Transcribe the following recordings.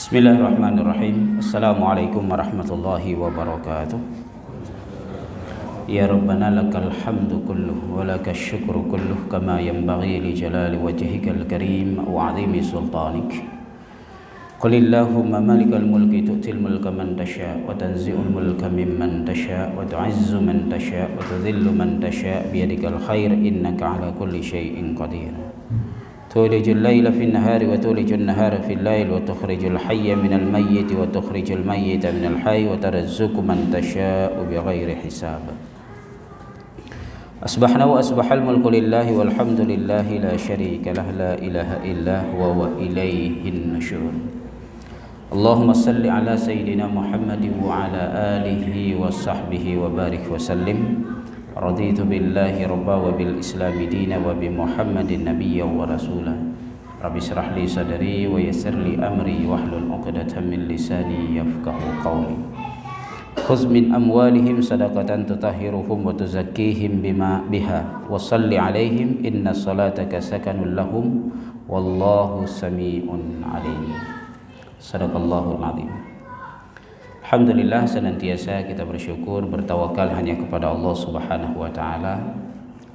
Bismillahirrahmanirrahim. Assalamualaikum warahmatullahi wabarakatuh. Ya Rabbana lakal hamdu kulluh wa lakal syukru kulluh kama yanbaghi li jalali wajhikal karim wa 'azimi sultanik. Qulillahumma malikal mulki tu'til mulka man tasha wa tanzi'ul mulka mimman tasha wa tu'izzu man tasha wa tudhillu man tasha biyadikal khair innaka 'ala kulli syai'in qadir. تولج الليل في النهار وتولج النهار في الليل وتخرج الحي من الميت وتخرج الميت من الحي وترزق من تشاء بغير حساب. أصبحنا وأصبح الملك لله والحمد لله لا شريك له لا إله إلا هو وإليه النشور. اللهم صل على سيدنا محمد وعلى آله وصحبه وبارك وسلم. رضيت بالله ربا وبالإسلام دينا وبمحمد نبيا ورسولا. رب اشرح لي صدري ويسر لي أمري واحلل عقدة من لساني يفقهوا قولي. خذ من أموالهم صدقة تطهرهم وتزكيهم بها وصل عليهم إن صلاتك سكن لهم والله سميع عليم. صدق الله العظيم. Alhamdulillah, senantiasa kita bersyukur, bertawakal hanya kepada Allah Subhanahu wa taala.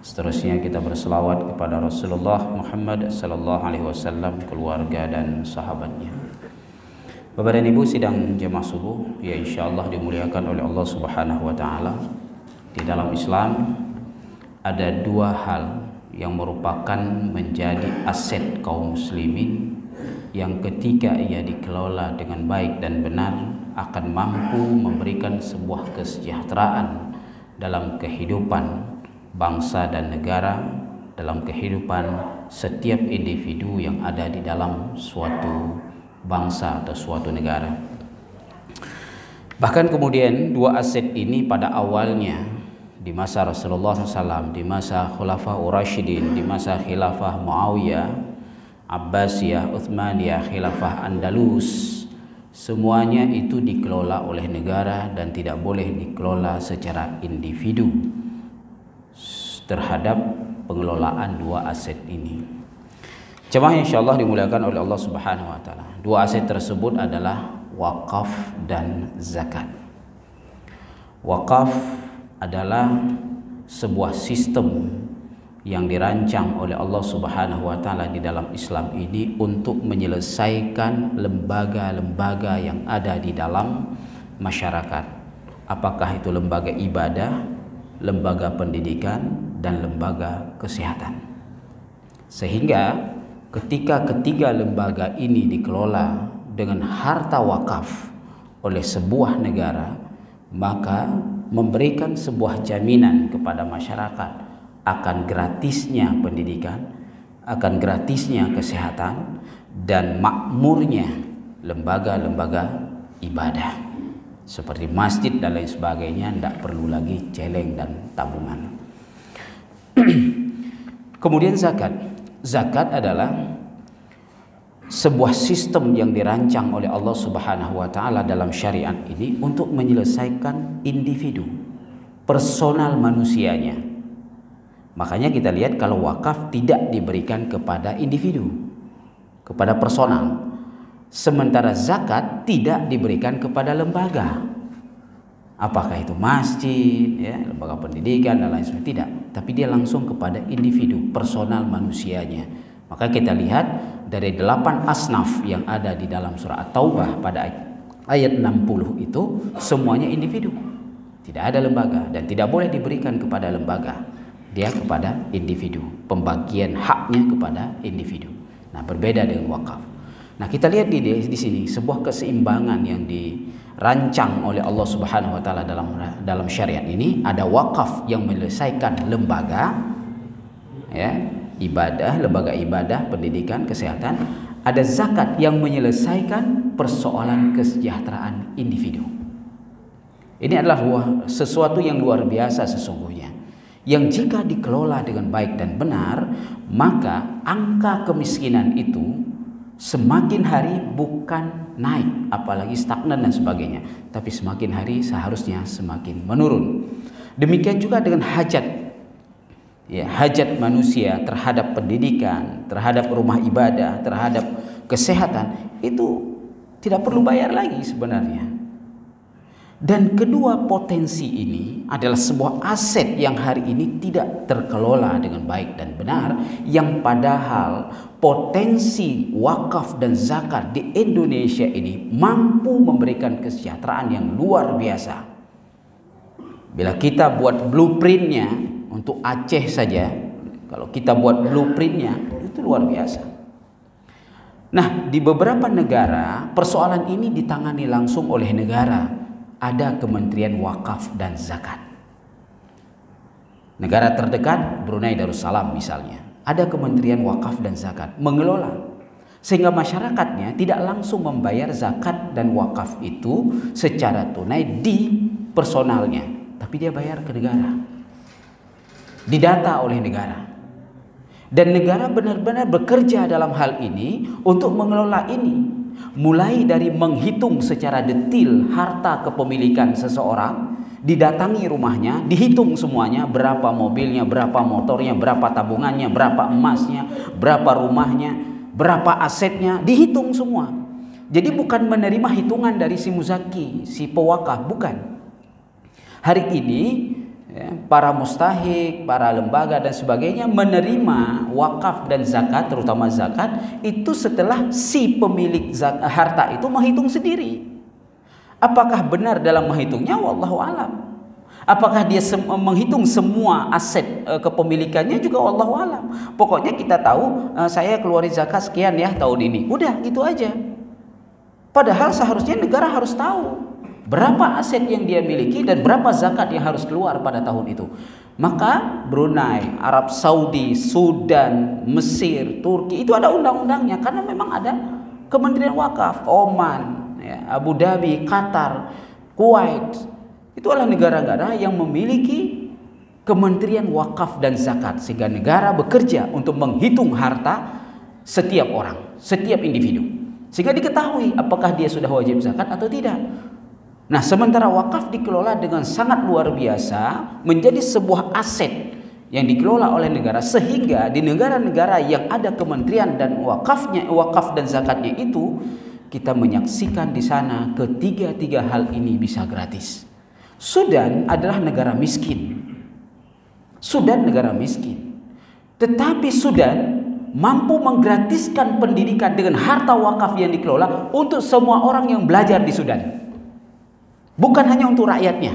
Seterusnya kita berselawat kepada Rasulullah Muhammad sallallahu alaihi wasallam, keluarga dan sahabatnya. Bapak dan Ibu sidang jemaah subuh ya insyaallah dimuliakan oleh Allah Subhanahu wa taala. Di dalam Islam ada dua hal yang merupakan menjadi aset kaum muslimin yang ketika ia dikelola dengan baik dan benar akan mampu memberikan sebuah kesejahteraan dalam kehidupan bangsa dan negara, dalam kehidupan setiap individu yang ada di dalam suatu bangsa atau suatu negara. Bahkan kemudian dua aset ini pada awalnya di masa Rasulullah SAW, di masa Khulafaur Rasyidin, di masa Khilafah Muawiyah, Abbasiyah, Utsmaniyah, Khilafah Andalus, semuanya itu dikelola oleh negara dan tidak boleh dikelola secara individu terhadap pengelolaan dua aset ini. Jemaah insyaallah dimuliakan oleh Allah Subhanahu wa taala. Dua aset tersebut adalah wakaf dan zakat. Wakaf adalah sebuah sistem yang dirancang oleh Allah Subhanahu wa taala di dalam Islam ini untuk menyelesaikan lembaga-lembaga yang ada di dalam masyarakat. Apakah itu lembaga ibadah, lembaga pendidikan, dan lembaga kesehatan. Sehingga ketika ketiga lembaga ini dikelola dengan harta wakaf oleh sebuah negara, maka memberikan sebuah jaminan kepada masyarakat akan gratisnya pendidikan, akan gratisnya kesehatan, dan makmurnya lembaga-lembaga ibadah seperti masjid dan lain sebagainya. Tidak perlu lagi celeng dan tabungan. Kemudian zakat. Zakat adalah sebuah sistem yang dirancang oleh Allah Subhanahu wa taala dalam syariat ini untuk menyelesaikan individu, personal manusianya. Makanya kita lihat kalau wakaf tidak diberikan kepada individu, kepada personal. Sementara zakat tidak diberikan kepada lembaga. Apakah itu masjid, ya, lembaga pendidikan dan lain sebagainya, tidak. Tapi dia langsung kepada individu, personal manusianya. Maka kita lihat dari 8 asnaf yang ada di dalam surah At-Taubah pada ayat 60 itu semuanya individu. Tidak ada lembaga dan tidak boleh diberikan kepada lembaga. Dia kepada individu, pembagian haknya kepada individu. Nah, berbeda dengan wakaf. Nah, kita lihat di sini sebuah keseimbangan yang dirancang oleh Allah Subhanahu wa taala dalam syariat ini. Ada wakaf yang menyelesaikan lembaga, ya, ibadah, lembaga ibadah, pendidikan, kesehatan. Ada zakat yang menyelesaikan persoalan kesejahteraan individu. Ini adalah sesuatu yang luar biasa sesungguhnya, yang jika dikelola dengan baik dan benar, maka angka kemiskinan itu semakin hari bukan naik, apalagi stagnan dan sebagainya, tapi semakin hari seharusnya semakin menurun. Demikian juga dengan hajat, ya, hajat manusia terhadap pendidikan, terhadap rumah ibadah, terhadap kesehatan, itu tidak perlu bayar lagi sebenarnya. Dan kedua, potensi ini adalah sebuah aset yang hari ini tidak terkelola dengan baik dan benar, yang padahal potensi wakaf dan zakat di Indonesia ini mampu memberikan kesejahteraan yang luar biasa. Bila kita buat blueprintnya untuk Aceh saja, kalau kita buat blueprintnya itu luar biasa. Nah, di beberapa negara persoalan ini ditangani langsung oleh negara. Ada Kementerian Wakaf dan Zakat. Negara terdekat Brunei Darussalam misalnya, ada Kementerian Wakaf dan Zakat mengelola, sehingga masyarakatnya tidak langsung membayar zakat dan wakaf itu secara tunai di personalnya, tapi dia bayar ke negara, didata oleh negara. Dan negara benar-benar bekerja dalam hal ini untuk mengelola ini. Mulai dari menghitung secara detil harta kepemilikan seseorang, didatangi rumahnya, dihitung semuanya, berapa mobilnya, berapa motornya, berapa tabungannya, berapa emasnya, berapa rumahnya, berapa asetnya, dihitung semua. Jadi bukan menerima hitungan dari si muzaki, si pewakaf, bukan. Hari ini para mustahik, para lembaga dan sebagainya menerima wakaf dan zakat, terutama zakat itu setelah si pemilik harta itu menghitung sendiri. Apakah benar dalam menghitungnya? Wallahu alam. Apakah dia menghitung semua aset kepemilikannya? Juga wallahu alam. Pokoknya kita tahu saya keluarin zakat sekian ya tahun ini. Udah gitu aja. Padahal seharusnya negara harus tahu berapa aset yang dia miliki dan berapa zakat yang harus keluar pada tahun itu. Maka Brunei, Arab Saudi, Sudan, Mesir, Turki itu ada undang-undangnya karena memang ada Kementerian Wakaf. Oman, ya, Abu Dhabi, Qatar, Kuwait, itu adalah negara-negara yang memiliki Kementerian Wakaf dan Zakat, sehingga negara bekerja untuk menghitung harta setiap orang, setiap individu, sehingga diketahui apakah dia sudah wajib zakat atau tidak. Nah, sementara wakaf dikelola dengan sangat luar biasa, menjadi sebuah aset yang dikelola oleh negara, sehingga di negara-negara yang ada kementerian dan wakaf dan zakatnya itu, kita menyaksikan di sana ketiga-tiga hal ini bisa gratis. Sudan adalah negara miskin. Sudan negara miskin. Tetapi Sudan mampu menggratiskan pendidikan dengan harta wakaf yang dikelola untuk semua orang yang belajar di Sudan. Bukan hanya untuk rakyatnya,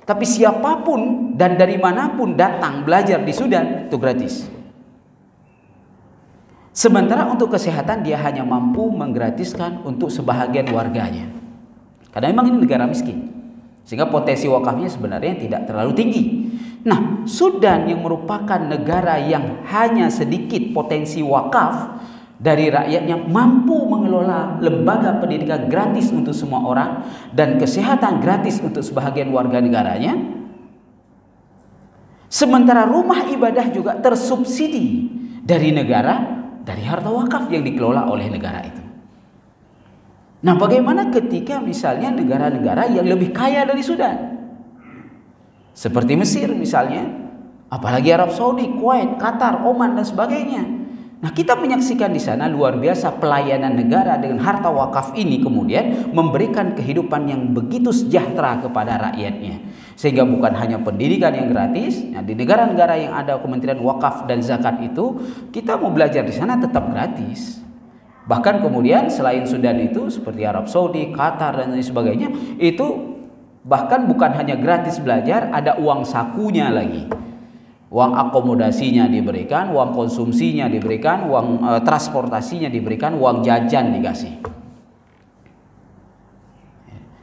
tapi siapapun dan dari manapun datang belajar di Sudan itu gratis. Sementara untuk kesehatan dia hanya mampu menggratiskan untuk sebahagian warganya. Karena memang ini negara miskin, sehingga potensi wakafnya sebenarnya tidak terlalu tinggi. Nah, Sudan yang merupakan negara yang hanya sedikit potensi wakaf dari rakyatnya, mampu mengelola lembaga pendidikan gratis untuk semua orang dan kesehatan gratis untuk sebahagian warga negaranya. Sementara rumah ibadah juga tersubsidi dari negara, dari harta wakaf yang dikelola oleh negara itu. Nah, bagaimana ketika misalnya negara-negara yang lebih kaya dari Sudan, seperti Mesir misalnya, apalagi Arab Saudi, Kuwait, Qatar, Oman dan sebagainya. Nah, kita menyaksikan di sana luar biasa pelayanan negara dengan harta wakaf ini kemudian memberikan kehidupan yang begitu sejahtera kepada rakyatnya. Sehingga bukan hanya pendidikan yang gratis, nah, di negara-negara yang ada Kementerian Wakaf dan Zakat itu, kita mau belajar di sana tetap gratis. Bahkan kemudian selain Sudan itu seperti Arab Saudi, Qatar dan lain sebagainya, itu bahkan bukan hanya gratis belajar, ada uang sakunya lagi. Uang akomodasinya diberikan, uang konsumsinya diberikan, uang transportasinya diberikan, uang jajan dikasih.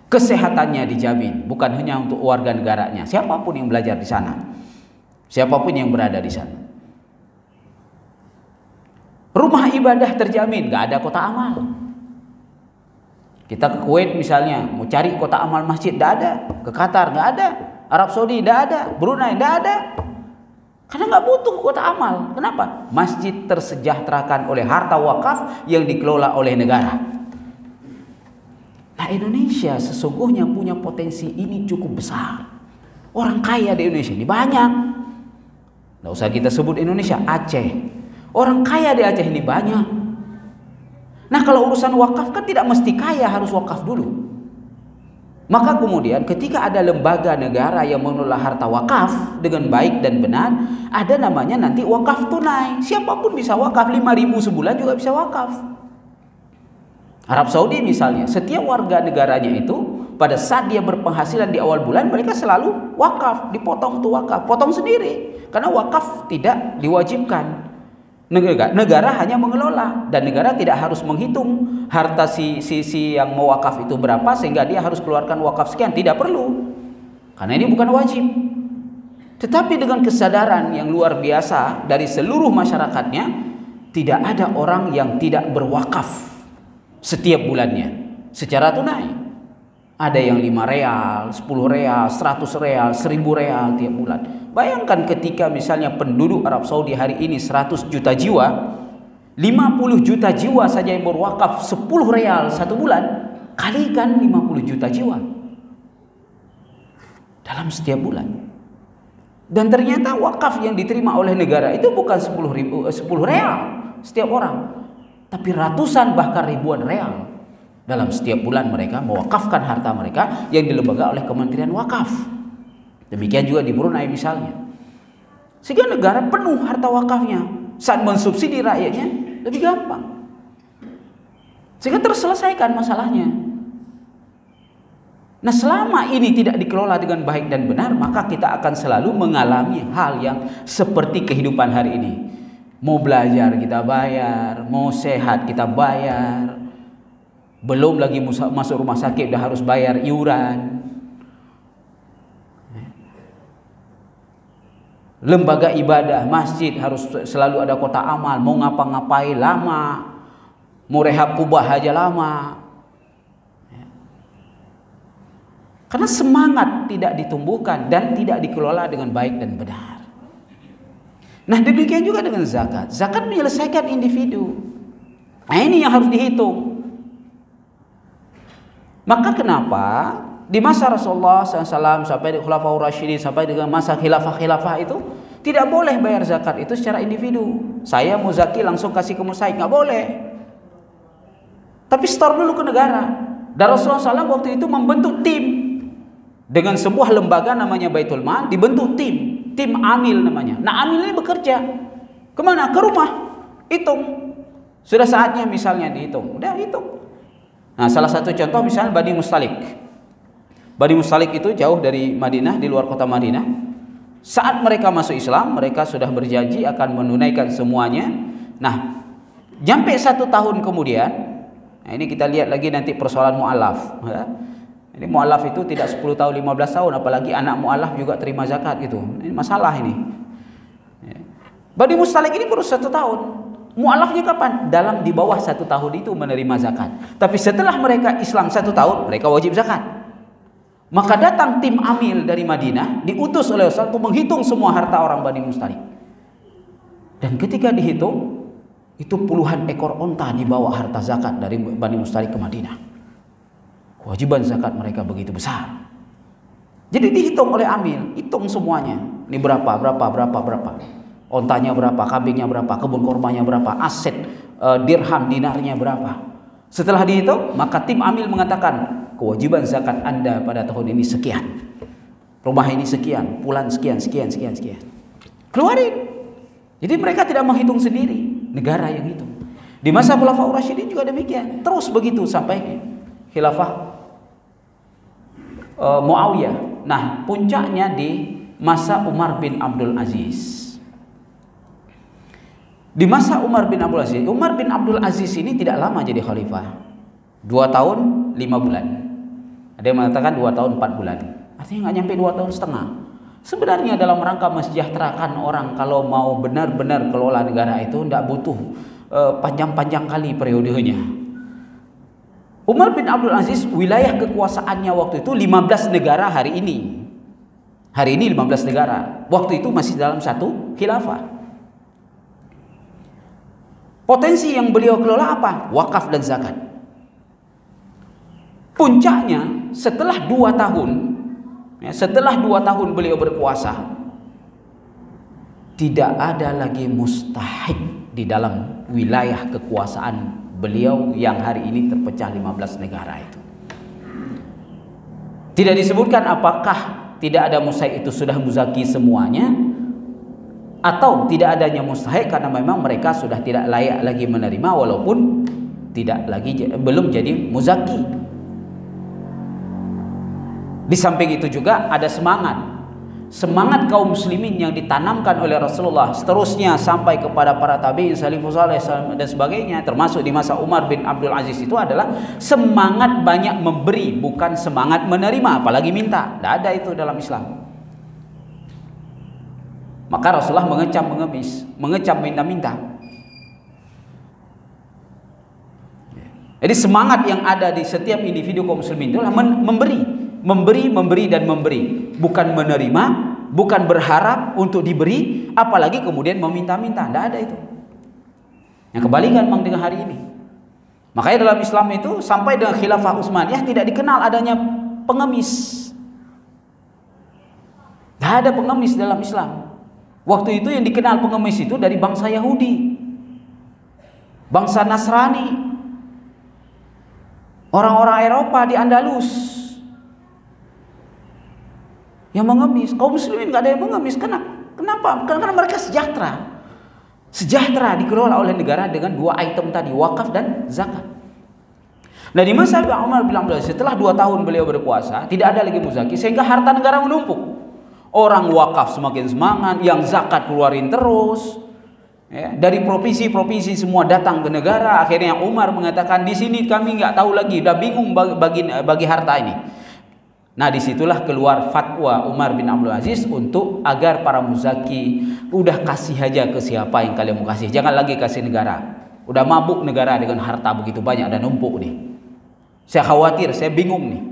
Kesehatannya dijamin, bukan hanya untuk warga negaranya, siapapun yang belajar di sana, siapapun yang berada di sana. Rumah ibadah terjamin, gak ada kota amal. Kita ke Kuwait misalnya, mau cari kota amal masjid, gak ada. Ke Qatar gak ada, Arab Saudi gak ada, Brunei gak ada. Karena nggak butuh kota amal. Kenapa? Masjid tersejahterakan oleh harta wakaf yang dikelola oleh negara. Nah, Indonesia sesungguhnya punya potensi ini cukup besar. Orang kaya di Indonesia ini banyak. Nggak usah kita sebut Indonesia, Aceh. Orang kaya di Aceh ini banyak. Nah, kalau urusan wakaf kan tidak mesti kaya harus wakaf dulu. Maka kemudian ketika ada lembaga negara yang mengelola harta wakaf dengan baik dan benar, ada namanya nanti wakaf tunai. Siapapun bisa wakaf, 5.000 sebulan juga bisa wakaf. Arab Saudi misalnya, setiap warga negaranya itu pada saat dia berpenghasilan di awal bulan, mereka selalu wakaf, dipotong tuh wakaf, potong sendiri. Karena wakaf tidak diwajibkan. Negara hanya mengelola, dan negara tidak harus menghitung harta si yang mewakaf itu berapa sehingga dia harus keluarkan wakaf sekian, tidak perlu, karena ini bukan wajib. Tetapi dengan kesadaran yang luar biasa dari seluruh masyarakatnya, tidak ada orang yang tidak berwakaf setiap bulannya secara tunai. Ada yang 5 real, 10 real, 100 real, 1000 real tiap bulan. Bayangkan ketika misalnya penduduk Arab Saudi hari ini 100 juta jiwa, 50 juta jiwa saja yang berwakaf 10 real satu bulan, kalikan 50 juta jiwa dalam setiap bulan. Dan ternyata wakaf yang diterima oleh negara itu bukan 10 real setiap orang, tapi ratusan bahkan ribuan real. Dalam setiap bulan mereka mewakafkan harta mereka yang dilembaga oleh Kementerian Wakaf. Demikian juga di Brunei misalnya. Sehingga negara penuh harta wakafnya. Saat mensubsidi rakyatnya lebih gampang. Sehingga terselesaikan masalahnya. Nah, selama ini tidak dikelola dengan baik dan benar, maka kita akan selalu mengalami hal yang seperti kehidupan hari ini. Mau belajar kita bayar, mau sehat kita bayar. Belum lagi masuk rumah sakit udah harus bayar iuran. Lembaga ibadah, masjid harus selalu ada kotak amal. Mau ngapa-ngapain lama. Mau rehab kubah aja lama. Karena semangat tidak ditumbuhkan dan tidak dikelola dengan baik dan benar. Nah, demikian juga dengan zakat. Zakat menyelesaikan individu. Nah, ini yang harus dihitung. Maka kenapa di masa Rasulullah SAW sampai di Khulafaur Rasyidin sampai dengan masa khilafah itu tidak boleh bayar zakat itu secara individu. Saya mau zaki langsung kasih ke musaik, nggak boleh. Tapi store dulu ke negara. Dan Rasulullah SAW waktu itu membentuk tim dengan sebuah lembaga namanya Baitul Mal, dibentuk tim amil namanya. Nah, amil ini bekerja kemana? Ke rumah, hitung. Sudah saatnya misalnya dihitung, udah hitung. Nah, salah satu contoh misalnya Bani Mustalik. Bani Mustalik itu jauh dari Madinah, di luar kota Madinah. Saat mereka masuk Islam, mereka sudah berjanji akan menunaikan semuanya. Nah, sampai 1 tahun kemudian, nah ini kita lihat lagi nanti persoalan mu'alaf. Ini mu'alaf itu tidak 10 tahun, 15 tahun, apalagi anak mu'alaf juga terima zakat gitu. Ini masalah ini. Bani Mustalik ini baru 1 tahun. Mu'alafnya kapan? Di bawah 1 tahun itu menerima zakat. Tapi setelah mereka Islam 1 tahun, mereka wajib zakat. Maka datang tim amil dari Madinah, diutus oleh Rasul untuk menghitung semua harta orang Bani Mustalik. Dan ketika dihitung, itu puluhan ekor onta dibawa harta zakat dari Bani Mustalik ke Madinah. Kewajiban zakat mereka begitu besar. Jadi dihitung oleh amil, hitung semuanya. Ini berapa. Ontanya berapa, kambingnya berapa, kebun kormanya berapa, aset dirham dinarnya berapa. Setelah dihitung, maka tim amil mengatakan kewajiban zakat Anda pada tahun ini sekian, rumah ini sekian, bulan sekian. Keluarin. Jadi mereka tidak menghitung sendiri, negara yang hitung. Di masa Khulafaur Rasyidin juga demikian, terus begitu sampai khilafah Muawiyah. Nah, puncaknya di masa Umar bin Abdul Aziz. Di masa Umar bin Abdul Aziz ini tidak lama jadi khalifah. 2 tahun 5 bulan. Ada yang mengatakan 2 tahun 4 bulan. Artinya nggak nyampe 2 tahun setengah. Sebenarnya dalam rangka mensejahterakan orang, kalau mau benar-benar kelola negara itu tidak butuh panjang-panjang kali periodenya. Umar bin Abdul Aziz, wilayah kekuasaannya waktu itu 15 negara hari ini. Hari ini 15 negara. Waktu itu masih dalam satu khilafah. Potensi yang beliau kelola apa? Wakaf dan zakat. Puncaknya setelah 2 tahun, setelah 2 tahun beliau berkuasa, tidak ada lagi mustahik di dalam wilayah kekuasaan beliau yang hari ini terpecah 15 negara itu. Tidak disebutkan apakah tidak ada mustahik itu sudah muzaki semuanya, atau tidak adanya mustahik karena memang mereka sudah tidak layak lagi menerima walaupun belum jadi muzaki. Di samping itu juga ada semangat kaum muslimin yang ditanamkan oleh Rasulullah seterusnya sampai kepada para tabi'in salafus saleh dan sebagainya, termasuk di masa Umar bin Abdul Aziz, itu adalah semangat banyak memberi, bukan semangat menerima apalagi minta. Tidak ada itu dalam Islam. Maka Rasulullah mengecam mengemis, mengecam minta-minta. Jadi semangat yang ada di setiap individu kaum muslimin itulah memberi dan memberi, bukan menerima, bukan berharap untuk diberi, apalagi kemudian meminta-minta. Tidak ada itu. Yang kebalikan memang dengan hari ini. Makanya dalam Islam itu sampai dengan Khilafah Utsmaniyah tidak dikenal adanya pengemis. Tidak ada pengemis dalam Islam. Waktu itu yang dikenal pengemis itu dari bangsa Yahudi, bangsa Nasrani, orang-orang Eropa di Andalus yang mengemis. Kaum muslimin nggak ada yang mengemis. Kenapa? Karena mereka sejahtera dikelola oleh negara dengan dua item tadi, wakaf dan zakat. Nah, di masa Umar bin Abdul Aziz, setelah 2 tahun beliau berkuasa, tidak ada lagi muzaki sehingga harta negara menumpuk. Orang wakaf semakin semangat, yang zakat keluarin terus. Ya, dari provinsi-provinsi semua datang ke negara. Akhirnya Umar mengatakan, di sini kami nggak tahu lagi, udah bingung bagi harta ini. Nah, disitulah keluar fatwa Umar bin Abdul Aziz untuk agar para muzaki udah kasih aja ke siapa yang kalian mau kasih, jangan lagi kasih negara. Udah mabuk negara dengan harta begitu banyak dan numpuk nih. Saya khawatir, saya bingung nih,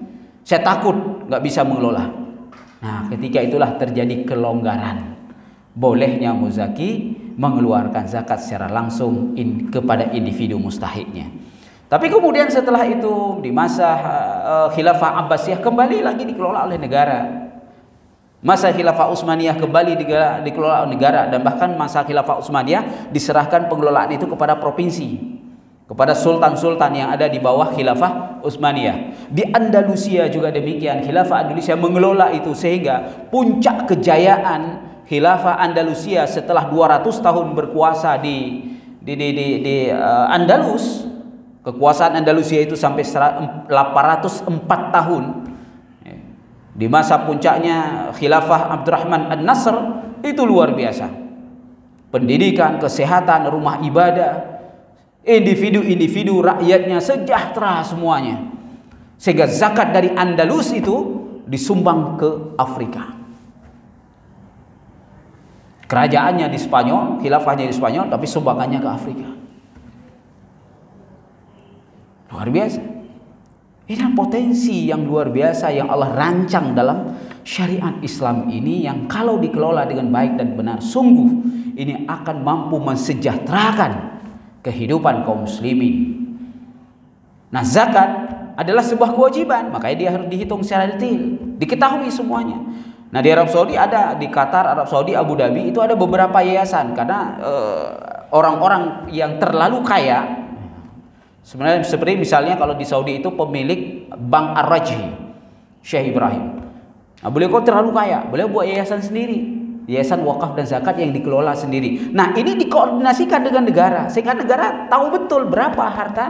saya takut nggak bisa mengelola. Nah, ketika itulah terjadi kelonggaran. Bolehnya muzaki mengeluarkan zakat secara langsung kepada individu mustahiknya. Tapi kemudian setelah itu di masa Khilafah Abbasiyah kembali lagi dikelola oleh negara. Masa Khilafah Utsmaniyah kembali dikelola oleh negara, dan bahkan masa Khilafah Utsmaniyah diserahkan pengelolaan itu kepada provinsi, kepada sultan-sultan yang ada di bawah Khilafah Utsmaniyah. Di Andalusia juga demikian, Khilafah Andalusia mengelola itu sehingga puncak kejayaan Khilafah Andalusia setelah 200 tahun berkuasa di Andalus. Kekuasaan Andalusia itu sampai 804 tahun. Di masa puncaknya Khilafah Abdurrahman An-Nasr itu luar biasa. Pendidikan, kesehatan, rumah ibadah, individu-individu rakyatnya sejahtera semuanya. Sehingga zakat dari Andalus itu disumbang ke Afrika. Kerajaannya di Spanyol, khilafahnya di Spanyol, tapi sumbangannya ke Afrika. Luar biasa. Ini potensi yang luar biasa yang Allah rancang dalam syariat Islam ini, yang kalau dikelola dengan baik dan benar, sungguh ini akan mampu mensejahterakan kehidupan kaum muslimin. Nah, zakat adalah sebuah kewajiban, makanya dia harus dihitung secara detail, diketahui semuanya. Nah, di Arab Saudi ada, di Qatar, Arab Saudi, Abu Dhabi itu ada beberapa yayasan, karena orang-orang yang terlalu kaya, sebenarnya seperti misalnya kalau di Saudi itu pemilik Bank Ar-Rajhi, Syekh Ibrahim. Nah, beliau kok terlalu kaya, beliau buat yayasan sendiri, yayasan wakaf dan zakat yang dikelola sendiri. Nah, ini dikoordinasikan dengan negara, sehingga negara tahu betul berapa harta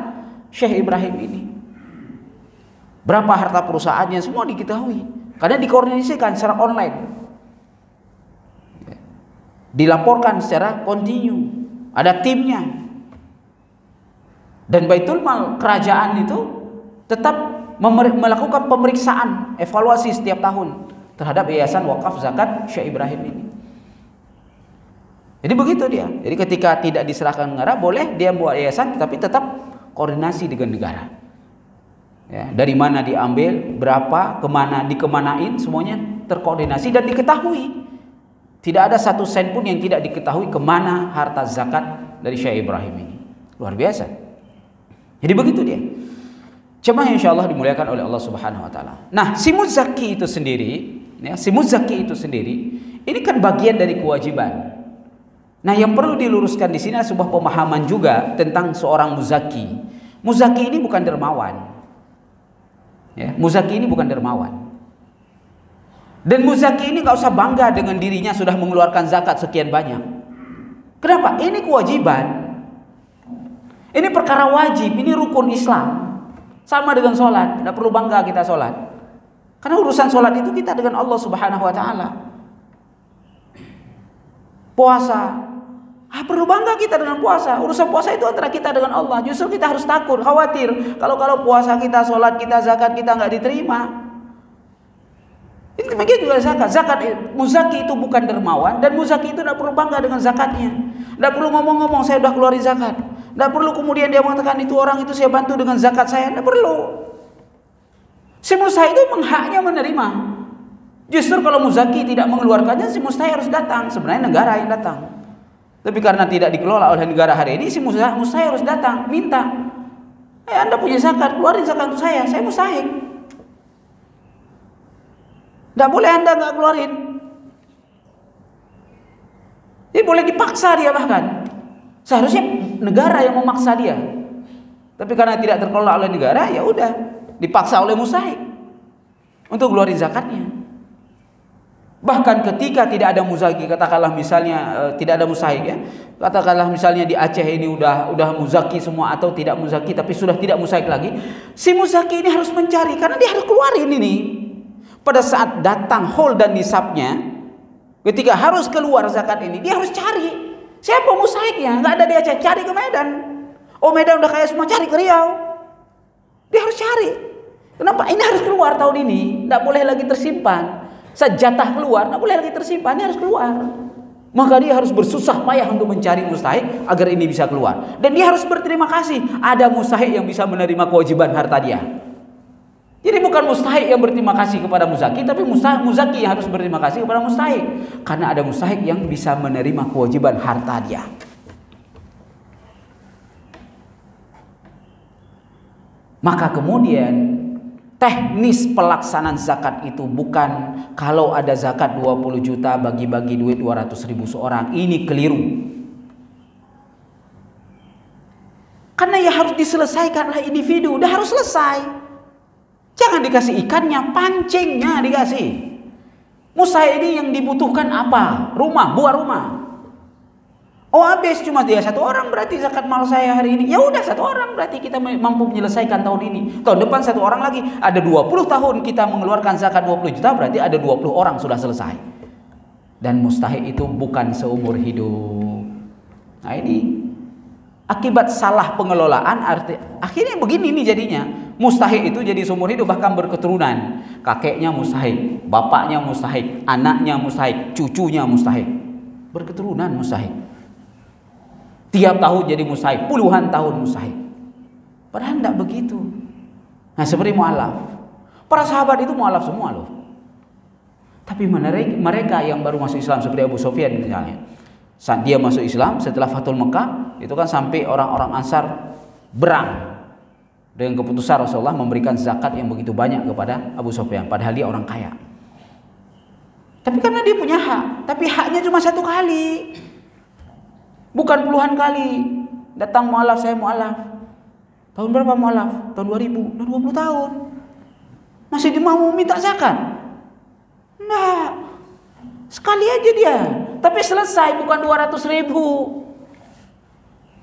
Syekh Ibrahim ini, berapa harta perusahaannya, semua diketahui, karena dikoordinasikan secara online, dilaporkan secara kontinu, ada timnya. Dan Baitul Mal kerajaan itu tetap melakukan pemeriksaan, evaluasi setiap tahun terhadap yayasan wakaf zakat Syekh Ibrahim ini. Jadi begitu dia. Jadi ketika tidak diserahkan negara, boleh dia buat yayasan, tapi tetap koordinasi dengan negara. Ya, dari mana diambil, berapa, kemana dikemanain, semuanya terkoordinasi dan diketahui. Tidak ada satu sen pun yang tidak diketahui kemana harta zakat dari Syekh Ibrahim ini. Luar biasa. Jadi begitu dia. Jemaah yang insyaallah dimuliakan oleh Allah Subhanahu wa taala. Nah, si muzaki itu sendiri, ya, si muzaki itu sendiri, ini kan bagian dari kewajiban. Nah, yang perlu diluruskan di sini adalah sebuah pemahaman juga tentang seorang muzaki. Muzaki ini bukan dermawan. Ya, muzaki ini bukan dermawan. Dan muzaki ini nggak usah bangga dengan dirinya sudah mengeluarkan zakat sekian banyak. Kenapa? Ini kewajiban. Ini perkara wajib, ini rukun Islam. Sama dengan sholat, tidak perlu bangga kita sholat. Karena urusan sholat itu kita dengan Allah Subhanahu Wa Taala. Puasa, perlu bangga kita dengan puasa. Urusan puasa itu antara kita dengan Allah. Justru kita harus takut, khawatir kalau puasa kita, sholat kita, zakat kita nggak diterima. Itu demikian juga zakat. Muzaki itu bukan dermawan, dan muzaki itu tidak perlu bangga dengan zakatnya. Tidak perlu ngomong-ngomong saya sudah keluarin zakat. Tidak perlu kemudian dia mengatakan itu orang itu saya bantu dengan zakat saya. Tidak perlu. Si mustahik itu haknya menerima. Justru kalau muzaki tidak mengeluarkannya, si mustahik harus datang. Sebenarnya negara yang datang. Tapi karena tidak dikelola oleh negara hari ini, si mustahik harus datang, minta. Anda punya zakat, keluarin zakat untuk saya mustahik. Tidak boleh Anda nggak keluarin. Jadi boleh dipaksa dia bahkan. Seharusnya negara yang memaksa dia. Tapi karena tidak terkelola oleh negara, ya udah dipaksa oleh mustahik untuk keluarin zakatnya. Bahkan ketika tidak ada muzaki, katakanlah misalnya tidak ada mustahik ya. Katakanlah misalnya di Aceh ini udah muzaki semua atau tidak muzaki, tapi sudah tidak mustahik lagi. Si muzaki ini harus mencari karena dia harus keluarin ini. Pada saat datang haul dan nisabnya, ketika harus keluar zakat ini, dia harus cari siapa mustahiknya. Nggak ada dia cari ke Medan. Oh, Medan udah kaya semua, cari ke Riau. Dia harus cari. Kenapa? Ini harus keluar tahun ini. Nggak boleh lagi tersimpan. Sejatah keluar, nggak boleh lagi tersimpan. Ini harus keluar. Maka dia harus bersusah payah untuk mencari mustahik agar ini bisa keluar. Dan dia harus berterima kasih. Ada mustahik yang bisa menerima kewajiban harta dia. Jadi bukan mustahik yang berterima kasih kepada muzaki, tapi muzaki yang harus berterima kasih kepada mustahik. Karena ada mustahik yang bisa menerima kewajiban harta dia. Maka kemudian teknis pelaksanaan zakat itu bukan kalau ada zakat 20 juta bagi-bagi duit 200.000 seorang. Ini keliru. Karena ya harus diselesaikanlah individu. Udah harus selesai. Jangan dikasih ikannya, pancingnya dikasih. Mustahik ini yang dibutuhkan apa? Rumah, buah rumah. Oh, habis cuma dia satu orang, berarti zakat mal saya hari ini. Ya udah satu orang, berarti kita mampu menyelesaikan tahun ini. Tahun depan satu orang lagi. Ada 20 tahun kita mengeluarkan zakat 20 juta, berarti ada 20 orang sudah selesai. Dan mustahik itu bukan seumur hidup. Nah, ini akibat salah pengelolaan, akhirnya begini nih jadinya. Mustahik itu jadi seumur hidup, bahkan berketurunan. Kakeknya mustahik, bapaknya mustahik, anaknya mustahik, cucunya mustahik. Berketurunan mustahik. Tiap tahun jadi mustahik, puluhan tahun mustahik. Padahal tidak begitu. Nah, seperti mu'alaf. Para sahabat itu mu'alaf semua loh. Tapi mereka yang baru masuk Islam seperti Abu Sufyan misalnya. Saat dia masuk Islam setelah Fathul Mekah, itu kan sampai orang-orang Ansar berang dengan keputusan Rasulullah memberikan zakat yang begitu banyak kepada Abu Sufyan, padahal dia orang kaya. Tapi karena dia punya hak, tapi haknya cuma satu kali, bukan puluhan kali. Datang mu'alaf, saya mu'alaf. Tahun berapa mu'alaf? Tahun 2000, udah 20 tahun. Masih dia mau minta zakat? Nah, sekali aja dia. Tapi selesai, bukan 200.000.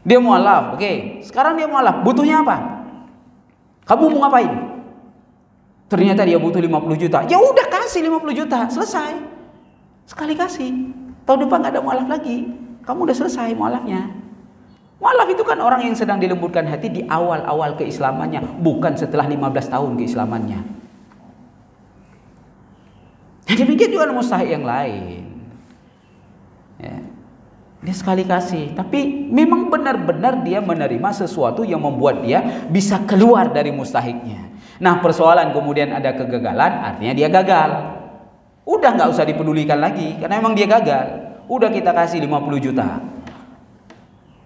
Dia mu'alaf, oke. Sekarang dia mu'alaf, butuhnya apa? Kamu mau ngapain? Ternyata dia butuh 50 juta. Ya udah kasih 50 juta, selesai. Sekali kasih. Tahun depan gak ada mu'alaf lagi. Kamu udah selesai mu'alafnya. Mu'alaf itu kan orang yang sedang dilembutkan hati di awal-awal keislamannya, bukan setelah 15 tahun keislamannya. Nah, demikian juga mustahik yang lain. Ya. Dia sekali kasih, tapi memang benar-benar dia menerima sesuatu yang membuat dia bisa keluar dari mustahiknya. Nah, persoalan kemudian ada kegagalan, artinya dia gagal. Udah nggak usah dipedulikan lagi, karena memang dia gagal. Udah kita kasih 50 juta.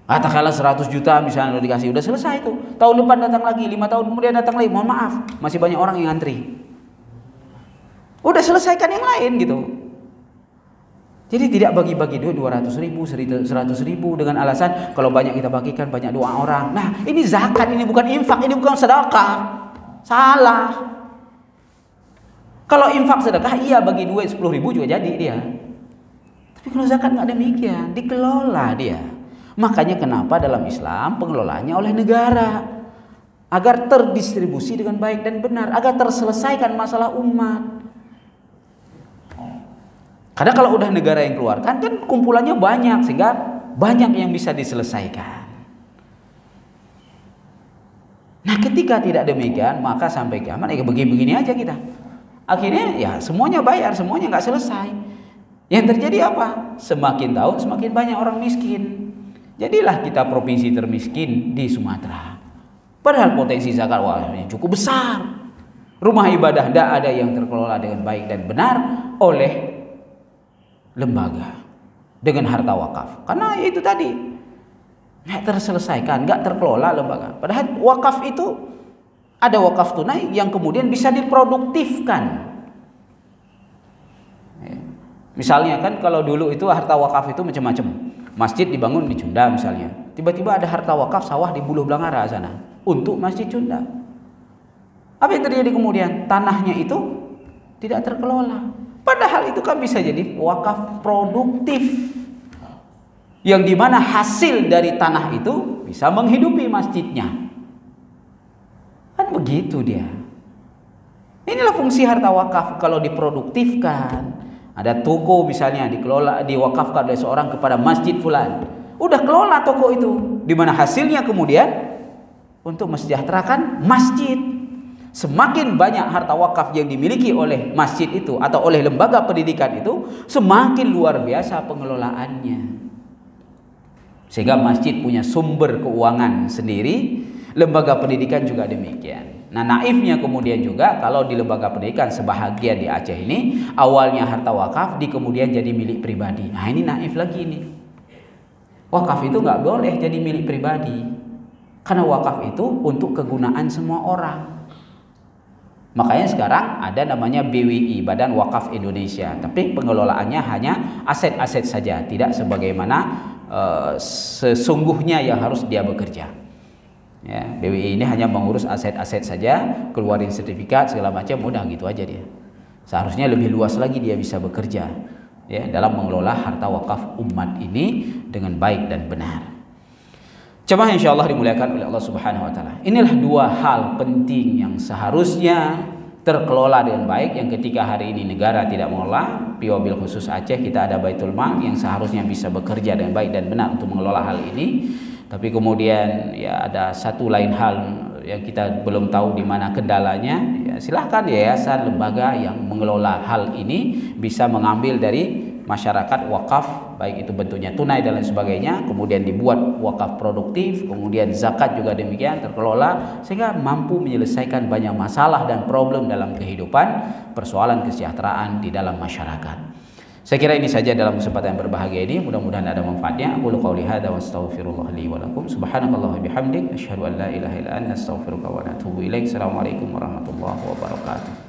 Katakanlah 100 juta misalnya udah dikasih, udah selesai itu. Tahun depan datang lagi, 5 tahun kemudian datang lagi, mohon maaf, masih banyak orang yang antri. Udah selesaikan yang lain gitu. Jadi tidak bagi-bagi duit 200.000, 100.000 dengan alasan kalau banyak kita bagikan banyak doa orang. Nah, ini zakat, ini bukan infak, ini bukan sedekah. Salah. Kalau infak sedekah iya bagi duit 10.000 juga jadi dia. Tapi kalau zakat nggak demikian, dikelola dia. Makanya kenapa dalam Islam pengelolaannya oleh negara agar terdistribusi dengan baik dan benar, agar terselesaikan masalah umat. Karena kalau udah negara yang keluarkan kan kumpulannya banyak sehingga banyak yang bisa diselesaikan. Nah, ketika tidak demikian maka sampai kiamat ya begini-begini aja kita. Akhirnya ya semuanya bayar, semuanya nggak selesai. Yang terjadi apa? Semakin tahun semakin banyak orang miskin. Jadilah kita provinsi termiskin di Sumatera. Padahal potensi zakat cukup besar. Rumah ibadah tidak ada yang terkelola dengan baik dan benar oleh lembaga dengan harta wakaf. Karena itu tadi nggak terselesaikan, nggak terkelola lembaga. Padahal wakaf itu ada wakaf tunai yang kemudian bisa diproduktifkan. Misalnya kan kalau dulu itu harta wakaf itu macam-macam. Masjid dibangun di Cunda misalnya. Tiba-tiba ada harta wakaf sawah di Buluh Blangara sana untuk Masjid Cunda. Apa yang terjadi kemudian? Tanahnya itu tidak terkelola. Padahal itu kan bisa jadi wakaf produktif yang dimana hasil dari tanah itu bisa menghidupi masjidnya. Kan begitu dia. Inilah fungsi harta wakaf kalau diproduktifkan. Ada toko misalnya dikelola, diwakafkan oleh seorang kepada masjid fulan. Udah kelola toko itu, dimana hasilnya kemudian untuk mensejahterakan masjid. Semakin banyak harta wakaf yang dimiliki oleh masjid itu atau oleh lembaga pendidikan itu, semakin luar biasa pengelolaannya. Sehingga masjid punya sumber keuangan sendiri, lembaga pendidikan juga demikian. Nah, naifnya kemudian juga kalau di lembaga pendidikan sebahagian di Aceh ini awalnya harta wakaf di kemudian jadi milik pribadi. Nah, ini naif lagi ini. Wakaf itu nggak boleh jadi milik pribadi. Karena wakaf itu untuk kegunaan semua orang. Makanya sekarang ada namanya BWI, Badan Wakaf Indonesia. Tapi pengelolaannya hanya aset-aset saja, tidak sebagaimana sesungguhnya yang harus dia bekerja. Ya, BWI ini hanya mengurus aset-aset saja, keluarin sertifikat segala macam, udah gitu aja dia. Seharusnya lebih luas lagi dia bisa bekerja ya dalam mengelola harta wakaf umat ini dengan baik dan benar. Jemaah insyaallah dimuliakan oleh Allah Subhanahu wa taala. Inilah dua hal penting yang seharusnya terkelola dengan baik, yang ketika hari ini negara tidak mengelola. Wabil khusus Aceh kita ada Baitul Mal yang seharusnya bisa bekerja dengan baik dan benar untuk mengelola hal ini. Tapi kemudian ya ada satu lain hal yang kita belum tahu di mana kendalanya. Ya, silahkan yayasan lembaga yang mengelola hal ini bisa mengambil dari masyarakat wakaf, baik itu bentuknya tunai dan lain sebagainya, kemudian dibuat wakaf produktif, kemudian zakat juga demikian terkelola sehingga mampu menyelesaikan banyak masalah dan problem dalam kehidupan, persoalan kesejahteraan di dalam masyarakat. Saya kira ini saja dalam kesempatan yang berbahagia ini, mudah-mudahan ada manfaatnya. Aqulu qouli hadza wa astaghfirullah li wa lakum. Subhanakallahumma bihamdik asyhadu an la ilaha illa anta astaghfiruka wa atubu ilaik. Assalamualaikum warahmatullahi wabarakatuh.